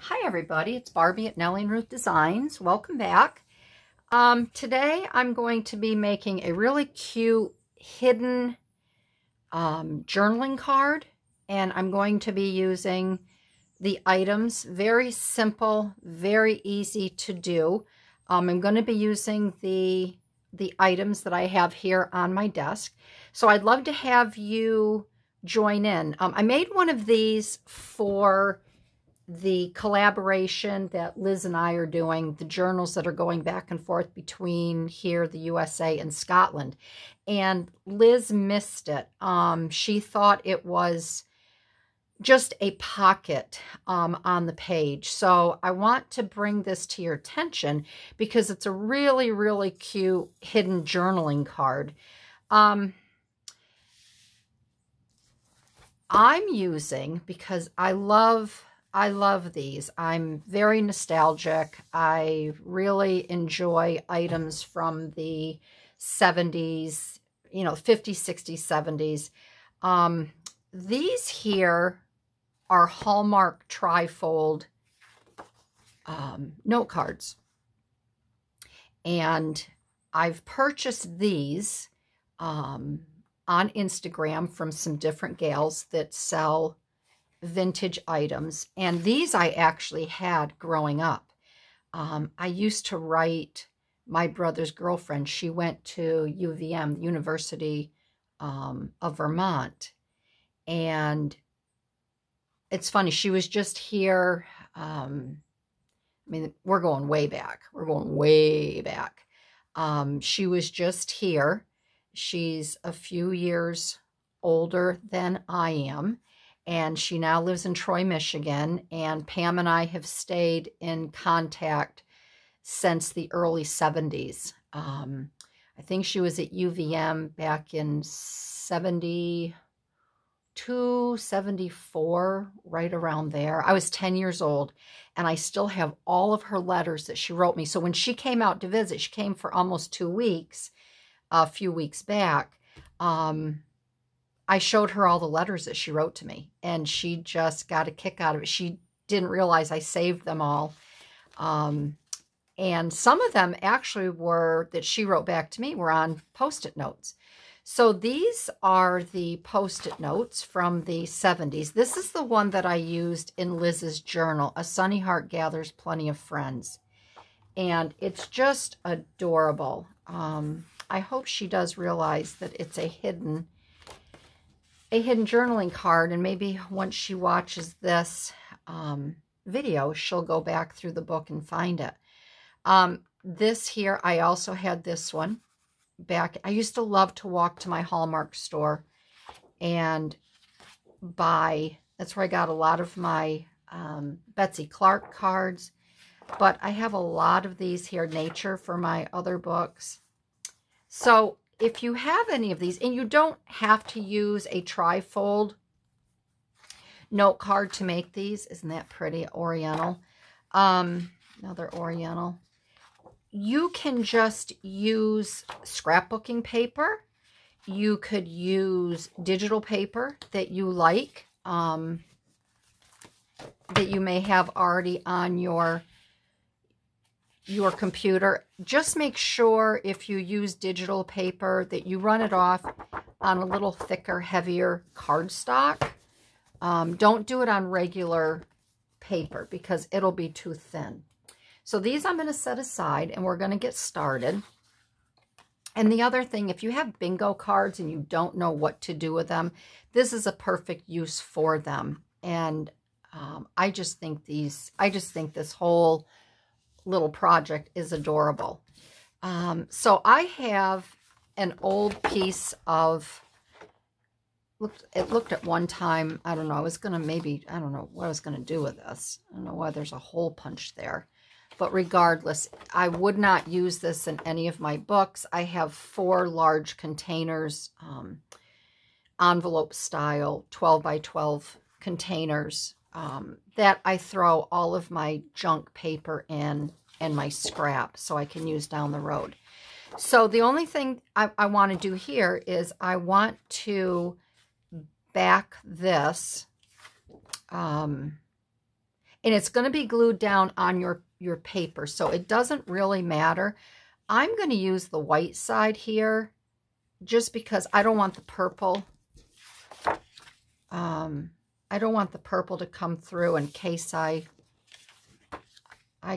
Hi everybody, it's Barbie at Nellie and Ruth Designs. Welcome back. Today I'm going to be making a really cute hidden journaling card, and I'm going to be using the items. Very simple, very easy to do. I'm going to be using the items that I have here on my desk. So I'd love to have you join in. I made one of these for the collaboration that Liz and I are doing, the journals that are going back and forth between here, the USA, and Scotland. And Liz missed it. She thought it was just a pocket on the page. So I want to bring this to your attention because it's a really, really cute hidden journaling card. I'm using, because I love these. I'm very nostalgic. I really enjoy items from the 70s, 50s, 60s, 70s. These here are Hallmark trifold note cards. And I've purchased these on Instagram from some different gals that sell vintage items, and these I actually had growing up. I used to write my brother's girlfriend. She went to UVM, the University of Vermont, and it's funny, she was just here. I mean, we're going way back. We're going way back. She was just here. She's a few years older than I am, and she now lives in Troy, Michigan, and Pam and I have stayed in contact since the early 70s. I think she was at UVM back in 72, 74, right around there. I was 10 years old, and I still have all of her letters that she wrote me. So when she came out to visit, she came for almost 2 weeks, a few weeks back. I showed her all the letters that she wrote to me, and she just got a kick out of it. She didn't realize I saved them all. And some of them actually were, that she wrote back to me, were on Post-it notes. So these are the Post-it notes from the 70s. This is the one that I used in Liz's journal, A Sunny Heart Gathers Plenty of Friends. And it's just adorable. I hope she does realize that it's a hidden journaling card, and maybe once she watches this video, she'll go back through the book and find it. This here, I also had this one back. I used to love to walk to my Hallmark store and buy, that's where I got a lot of my Betsy Clark cards, but I have a lot of these here, Nature, for my other books. So if you have any of these, and you don't have to use a trifold note card to make these. Isn't that pretty? Oriental. Another Oriental. You can just use scrapbooking paper. You could use digital paper that you like, that you may have already on your computer. Just make sure, if you use digital paper, that you run it off on a little thicker, heavier cardstock. Don't do it on regular paper because it'll be too thin. So these I'm going to set aside, and we're going to get started. And the other thing, if you have bingo cards and you don't know what to do with them, this is a perfect use for them. And I just think this whole little project is adorable. So I have an old piece of, it looked at one time, I don't know, I was going to I don't know what I was going to do with this. I don't know why there's a hole punched there. But regardless, I would not use this in any of my books. I have 4 large containers, envelope style, 12 by 12 containers, that I throw all of my junk paper in and my scrap, so I can use down the road. So the only thing I want to do here is I want to back this. And it's going to be glued down on your paper, so it doesn't really matter. I'm going to use the white side here just because I don't want the purple. I don't want the purple to come through in case I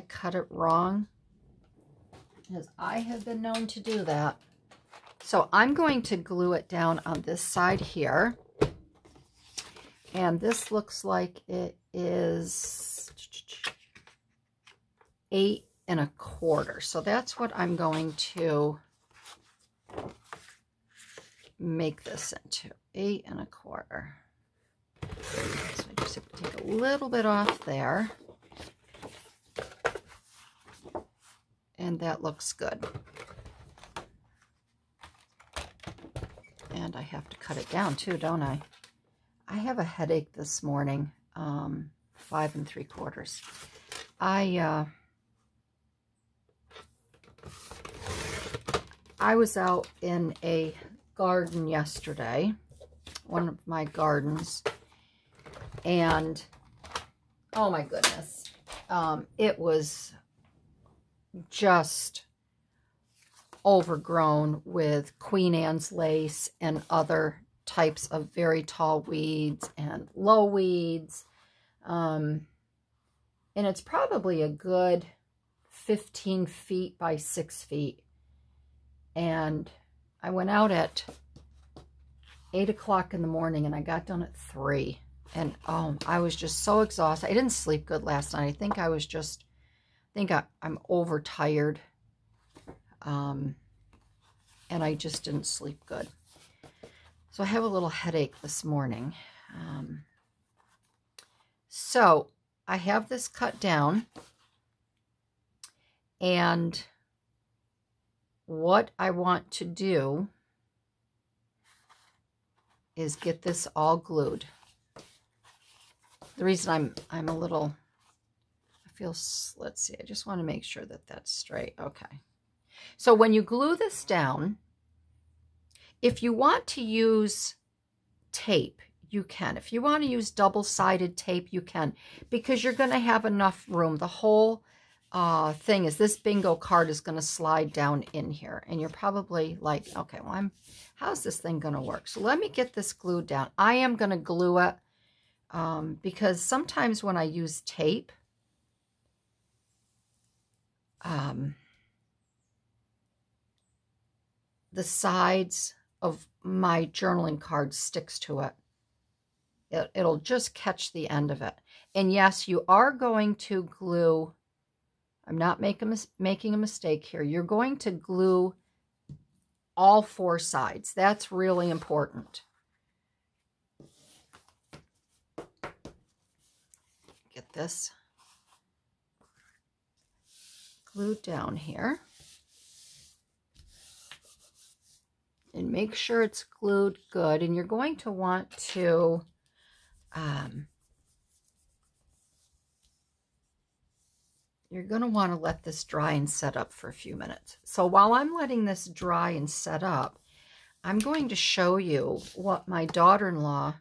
cut it wrong, because I have been known to do that. So I'm going to glue it down on this side here. And this looks like it is 8 1/4. So that's what I'm going to make this into, 8 1/4. So I just have to take a little bit off there. And that looks good. And I have to cut it down too, don't I? I have a headache this morning, 5 3/4. I was out in a garden yesterday, one of my gardens, and oh my goodness, it was just overgrown with Queen Anne's lace and other types of very tall weeds and low weeds. And it's probably a good 15 feet by 6 feet. And I went out at 8 o'clock in the morning and I got done at 3. And I was just so exhausted. I didn't sleep good last night. I think I'm overtired. And I just didn't sleep good. So I have a little headache this morning. So I have this cut down. And what I want to do is get this all glued. The reason I'm a little, let's see, I just want to make sure that that's straight. Okay. So when you glue this down, if you want to use tape, you can. If you want to use double-sided tape, you can, because you're going to have enough room. The whole thing is, this bingo card is going to slide down in here, and you're probably like, okay, well, how's this thing going to work? So let me get this glued down. I am going to glue it because sometimes when I use tape, the sides of my journaling card sticks to it. It'll just catch the end of it. And yes, you are going to glue. I'm not making a mistake here. You're going to glue all 4 sides. That's really important. Get this glued down here. And make sure it's glued good. And you're going to want to let this dry and set up for a few minutes. So while I'm letting this dry and set up, I'm going to show you what my daughter-in-law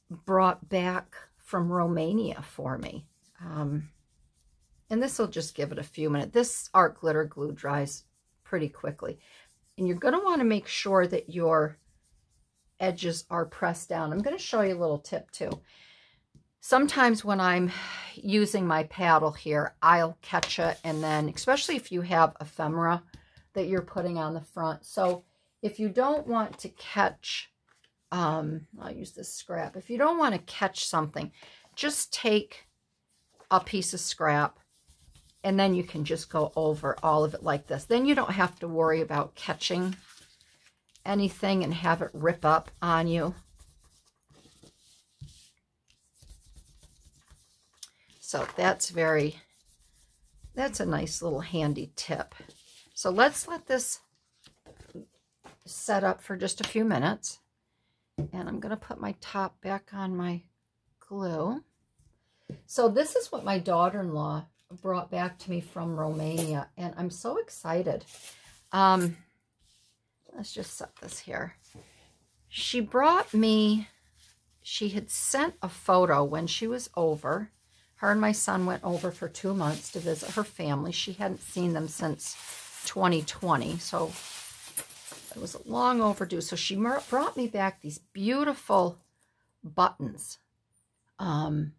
brought back from Romania for me. And this will just give it a few minutes. This art glitter glue dries pretty quickly. And you're going to want to make sure that your edges are pressed down. I'm going to show you a little tip too. Sometimes when I'm using my paddle here, I'll catch it, and then, especially if you have ephemera that you're putting on the front. So if you don't want to catch, I'll use this scrap. If you don't want to catch something, just take a piece of scrap, and then you can just go over all of it like this. Then you don't have to worry about catching anything and have it rip up on you. So that's a nice little handy tip. So let's let this set up for just a few minutes. And I'm going to put my top back on my glue. So this is what my daughter-in-law brought back to me from Romania, and I'm so excited. Let's just set this here. She brought me, she had sent a photo when she was over. Her and my son went over for 2 months to visit her family. She hadn't seen them since 2020, so it was long overdue. So she brought me back these beautiful buttons. You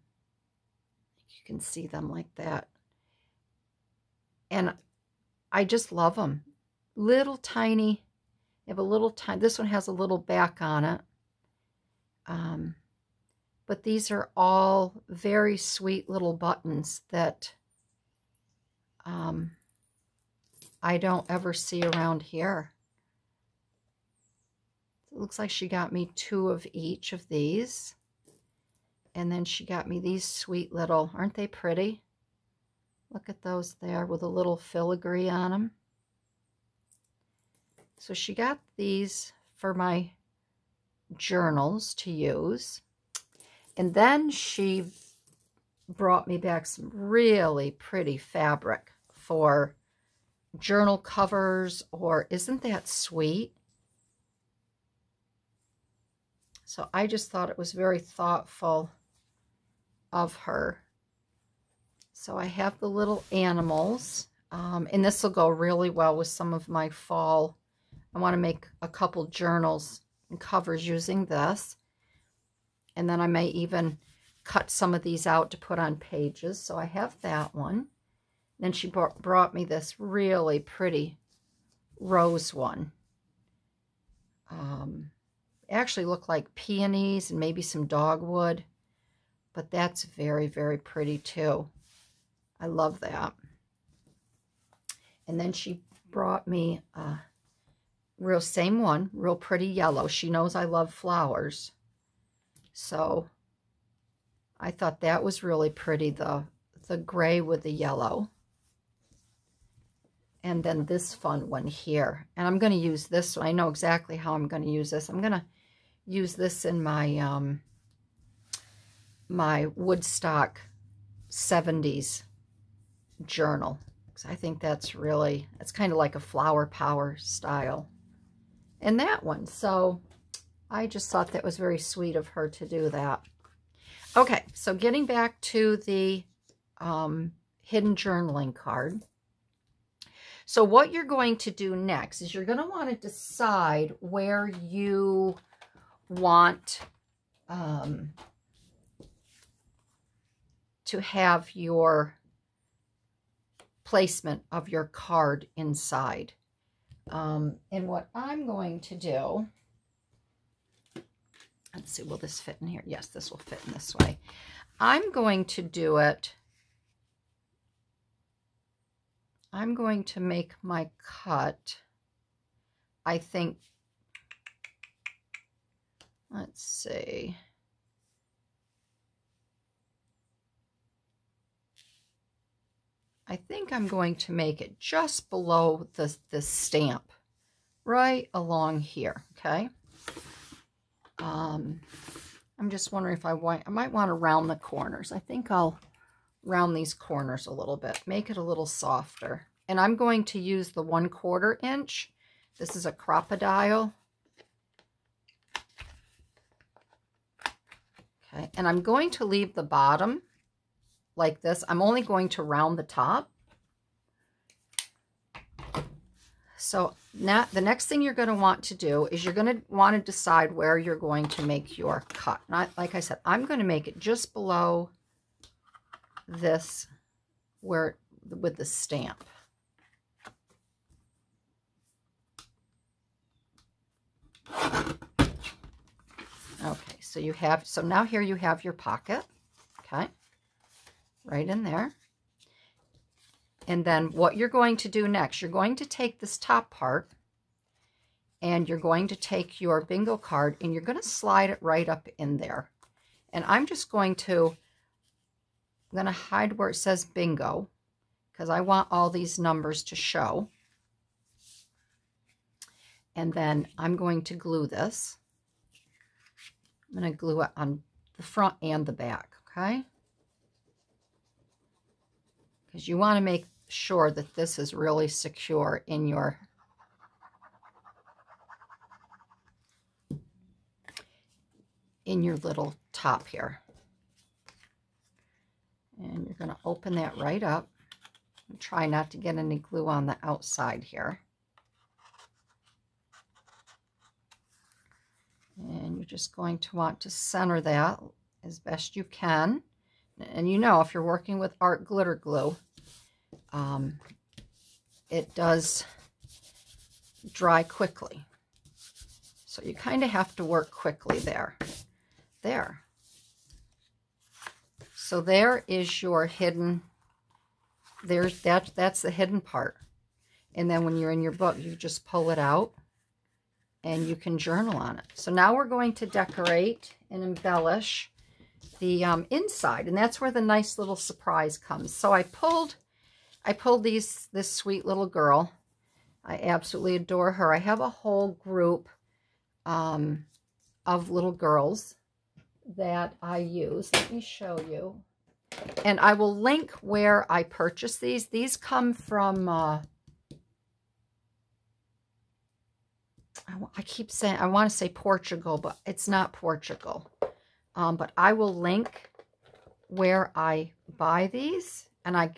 can see them like that. And I just love them. Little tiny. They have a little tiny. This one has a little back on it. But these are all very sweet little buttons that I don't ever see around here. It looks like she got me 2 of each of these. And then she got me these sweet little, aren't they pretty? Look at those there with a little filigree on them. So she got these for my journals to use. And then she brought me back some really pretty fabric for journal covers, or isn't that sweet? So I just thought it was very thoughtful of her. So I have the little animals, and this will go really well with some of my fall. I want to make a couple journals and covers using this. And then I may even cut some of these out to put on pages. So I have that one. Then she brought me this really pretty rose one. Actually look like peonies and maybe some dogwood. But that's very, very pretty too. I love that. And then she brought me real same one, real pretty yellow. She knows I love flowers. So I thought that was really pretty, the gray with the yellow. And then this fun one here. And I'm going to use this one. I know exactly how I'm going to use this. I'm going to use this in my my Woodstock 70s journal. Because I think that's really, it's kind of like a flower power style. And that one. So I just thought that was very sweet of her to do that. Okay, so getting back to the hidden journaling card. So what you're going to do next is you're going to want to decide where you want to have your placement of your card inside. And what I'm going to do, let's see, will this fit in here? Yes, this will fit in this way. I'm going to do it. I'm going to make my cut, I think, let's see. I think I'm going to make it just below the stamp, right along here, okay? I'm just wondering if I might want to round the corners. I think I'll round these corners a little bit, make it a little softer. And I'm going to use the 1/4 inch. This is a crocodile. Okay, and I'm going to leave the bottom like this. I'm only going to round the top. So now the next thing you're going to want to do is you're going to want to decide where you're going to make your cut. Like I said, I'm going to make it just below this where with the stamp. Okay, so you have, so now here you have your pocket, okay, right in there. And then what you're going to do next, you're going to take this top part and you're going to take your bingo card and you're going to slide it right up in there. And I'm just going to, I'm going to hide where it says bingo because I want all these numbers to show. And then I'm going to glue this. I'm going to glue it on the front and the back, okay? Because you want to make sure that this is really secure in your little top here. And going to open that right up and try not to get any glue on the outside here. And you're just going to want to center that as best you can. And you know, if you're working with art glitter glue, it does dry quickly. So you kind of have to work quickly there. There. So there is your hidden, that's the hidden part. And then when you're in your book, you just pull it out and you can journal on it. So now we're going to decorate and embellish the inside, and that's where the nice little surprise comes. So I pulled this sweet little girl. I absolutely adore her. I have a whole group of little girls that I use. Let me show you. And I will link where I purchased these. These come from, I keep saying, I want to say Portugal, but it's not Portugal. But I will link where I buy these. And I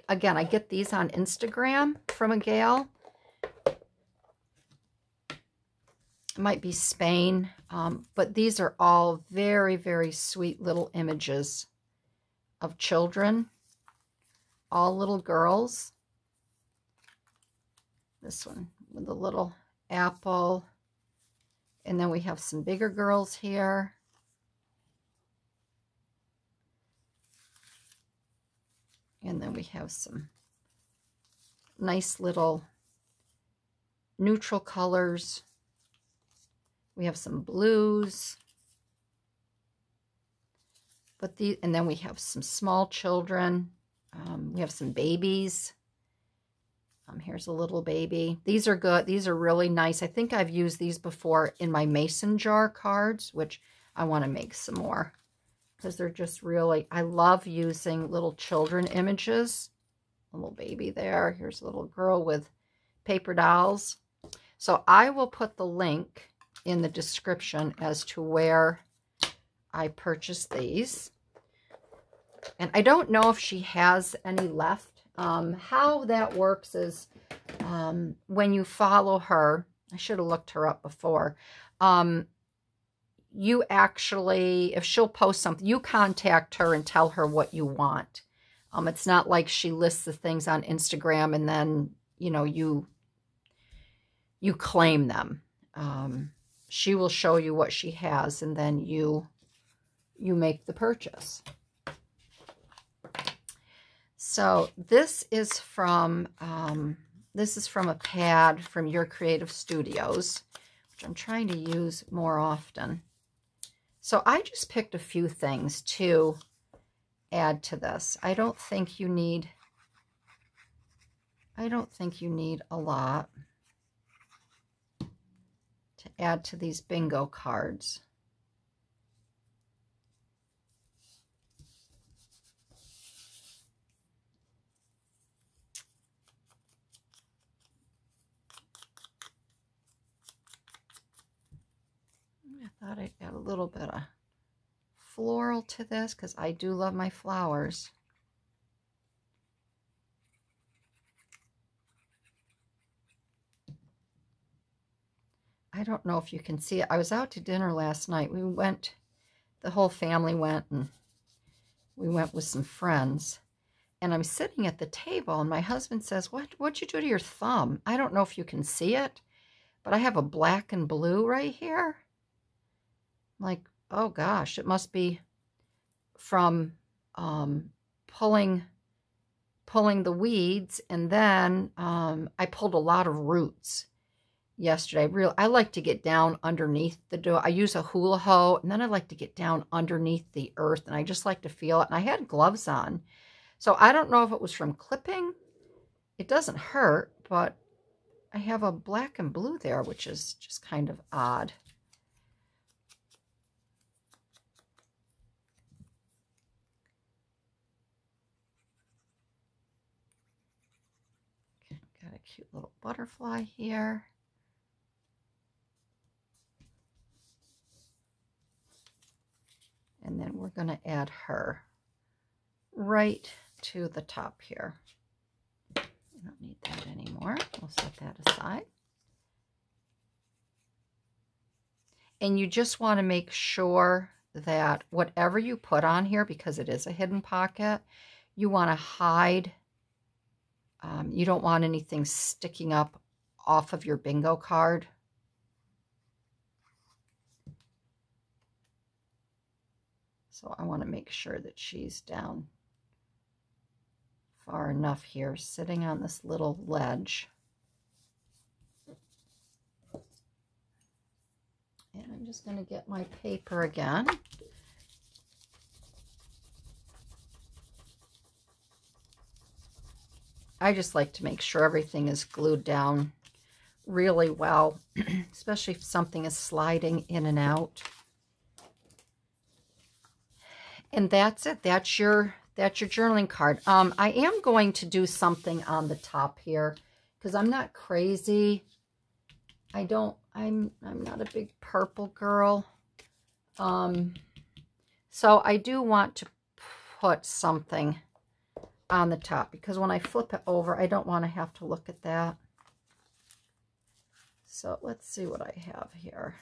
get these on Instagram from a gal. It might be Spain, but these are all very, very sweet little images of children, all little girls. This one with a little apple, and then we have some bigger girls here. And then we have some nice little neutral colors. We have some blues, and then we have some small children. We have some babies. Here's a little baby. These are good. These are really nice. I think I've used these before in my mason jar cards, which I want to make some more because they're just really, I love using little children images. A little baby there. Here's a little girl with paper dolls. So I will put the link in the description as to where I purchased these. And I don't know if she has any left. How that works is when you follow her, I should have looked her up before, you actually, if she'll post something, you contact her and tell her what you want. It's not like she lists the things on Instagram and then, you know, you claim them. She will show you what she has, and then you make the purchase. So this is from a pad from Your Creative Studios, which I'm trying to use more often. So I just picked a few things to add to this. I don't think you need a lot to add to these bingo cards. I thought I'd add a little bit of floral to this because I do love my flowers. I don't know if you can see it. I was out to dinner last night. The whole family went, and we went with some friends. And I'm sitting at the table, and my husband says, what'd you do to your thumb? I don't know if you can see it, but I have a black and blue right here. I'm like, oh gosh, it must be from pulling the weeds, and then I pulled a lot of roots yesterday. I like to get down underneath the dough. I use a hula hoe, and then I like to get down underneath the earth, and I just like to feel it. And I had gloves on, so I don't know if it was from clipping. It doesn't hurt, but I have a black and blue there, which is just kind of odd. Okay, got a cute little butterfly here. And then we're going to add her right to the top here. We don't need that anymore. We'll set that aside. And you just want to make sure that whatever you put on here, because it is a hidden pocket, you want to hide. You don't want anything sticking up off of your bingo card. So I want to make sure that she's down far enough here, sitting on this little ledge. And I'm just going to get my paper again. I just like to make sure everything is glued down really well, especially if something is sliding in and out. And that's it. That's your journaling card. I am going to do something on the top here because I'm not crazy. I'm not a big purple girl. So I do want to put something on the top because when I flip it over, I don't want to have to look at that. So let's see what I have here.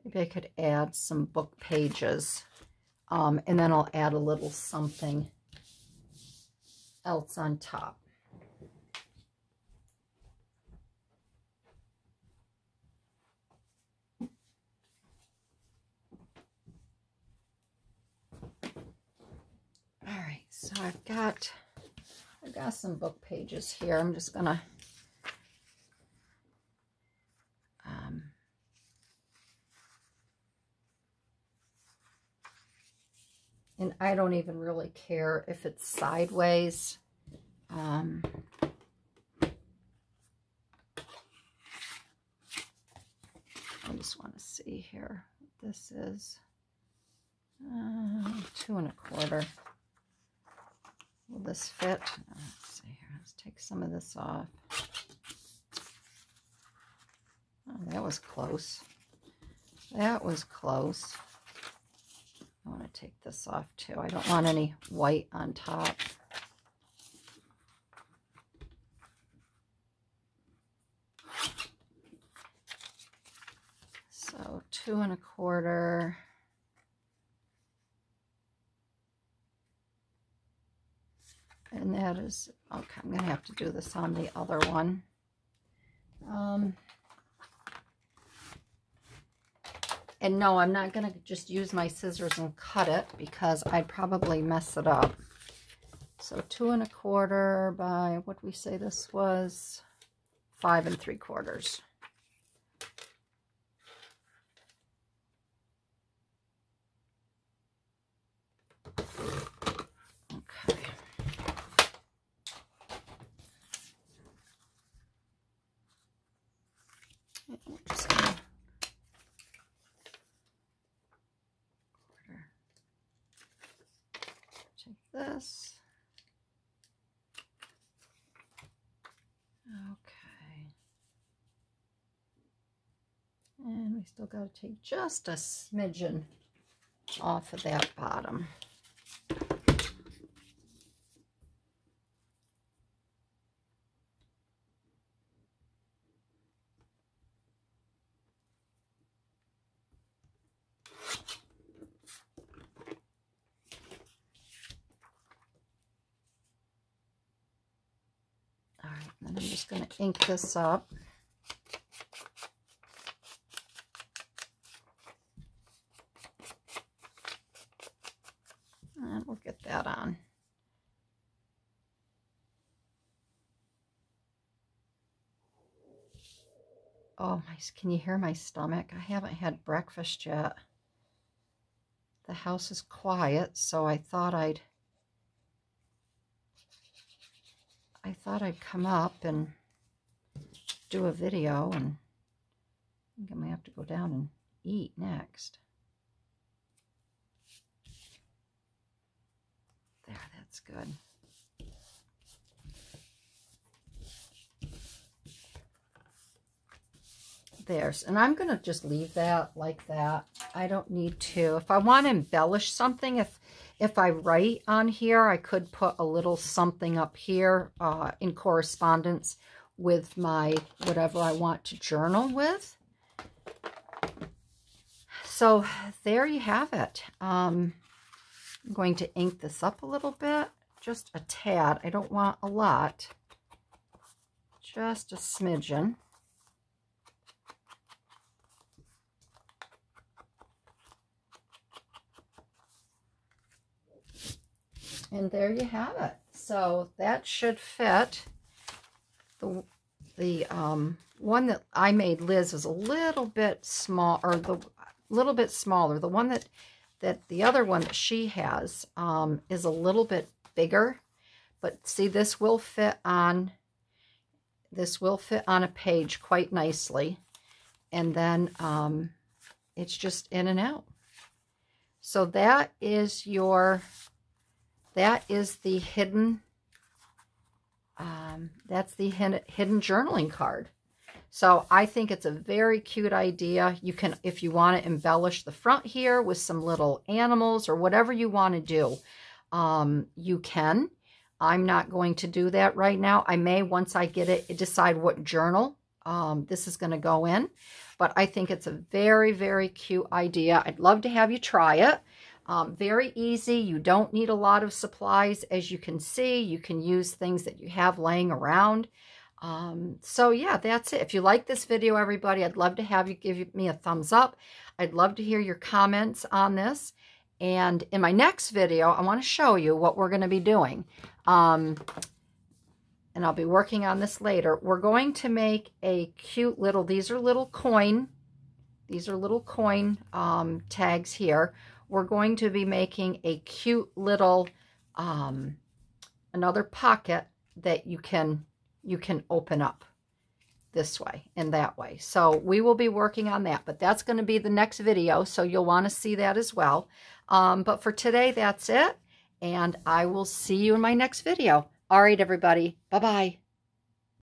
Maybe I could add some book pages, and then I'll add a little something else on top. All right, so I've got some book pages here. I'm just gonna and I don't even really care if it's sideways. I just want to see here what this is. 2 1/4. Will this fit? Let's see here. Let's take some of this off. Oh, that was close. That was close. I want to take this off too. I don't want any white on top. So 2 1/4. And that is, okay, I'm going to have to do this on the other one. And no, I'm not going to just use my scissors and cut it because I'd probably mess it up. So 2 1/4 by, what did we say this was? 5 3/4. Okay. And we're just going to take this. Okay. And we still got to take just a smidgen off of that bottom. All right, then I'm just going to ink this up. And we'll get that on. Oh, can you hear my stomach? I haven't had breakfast yet. The house is quiet, so I thought I'd come up and do a video, and I think I might have to go down and eat next. There, that's good. there's, and I'm going to just leave that like that. I don't need to. If I want to embellish something, if I write on here, I could put a little something up here in correspondence with my whatever I want to journal with. So there you have it. I'm going to ink this up a little bit, just a tad. I don't want a lot, just a smidgen. And there you have it. So that should fit. The one that I made Liz is a little bit small, or the little bit smaller. The one that the other one that she has is a little bit bigger. But see, this will fit on a page quite nicely. And then it's just in and out. So that is the hidden, that's the hidden journaling card. So I think it's a very cute idea. You can, if you want to embellish the front here with some little animals or whatever you want to do, you can. I'm not going to do that right now. I may, once I get it, decide what journal this is going to go in. But I think it's a very, very cute idea. I'd love to have you try it. Very easy. You don't need a lot of supplies. As you can see, you can use things that you have laying around. So yeah, that's it. If you like this video, everybody, I'd love to have you give me a thumbs up. I'd love to hear your comments on this. And in my next video, I want to show you what we're going to be doing. And I'll be working on this later. We're going to make a cute little, these are little coin tags here. We're going to be making a cute little, another pocket that you can open up this way and that way. So we will be working on that, but that's going to be the next video. So you'll want to see that as well. But for today, that's it. And I will see you in my next video. All right, everybody. Bye-bye.